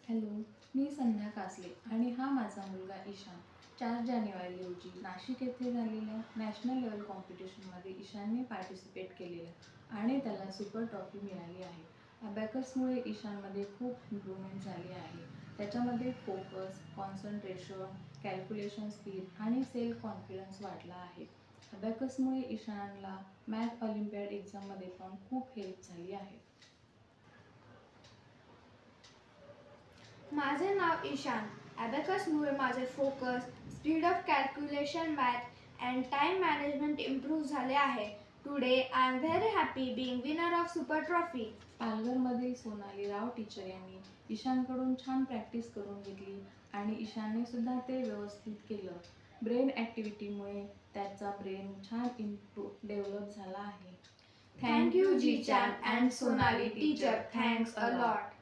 Hello, मी संध्या कासले आणि हा माझा मुलगा ईशान. 4 जानेवारी रोजी नाशिक येथे झालेल्या नॅशनल लेवल कॉम्पिटिशनमध्ये ईशानने पार्टिसिपेट केलेलं आणि त्याला सुपर ट्रॉफी मिळाली आहे. अबॅकसमुळे ईशानमध्ये खूप इम्प्रूव्हमेंट झाली आहे. त्याच्यामध्ये फोकस, कॉन्सन्ट्रेशन, कॅल्क्युलेशन स्पीड आणि सेल्फ कॉन्फिडन्स वाढला आहे. अबॅकसमुळे ईशानला मॅथ ऑलिम्पियाड एक्झाममध्ये पण खूप हेल्प झाली आहे. माझे नाव ईशान. अबॅकसमुळे माझे focus, speed of calculation, math and time management improve झाले आहे. Today I am very happy being winner of super trophy. पालघरमधील सोनाली राव टीचर यांनी ईशानकडून छान प्रॅक्टिस करून घेतली आणि ईशानने सुद्धा ते व्यवस्थित केलं. ब्रेन ॲक्टिव्हिटीमुळे त्याचा ब्रेन छान डेव्हलप झाला आहे. थँक यू जीचान and Sonali teacher. Thanks a lot.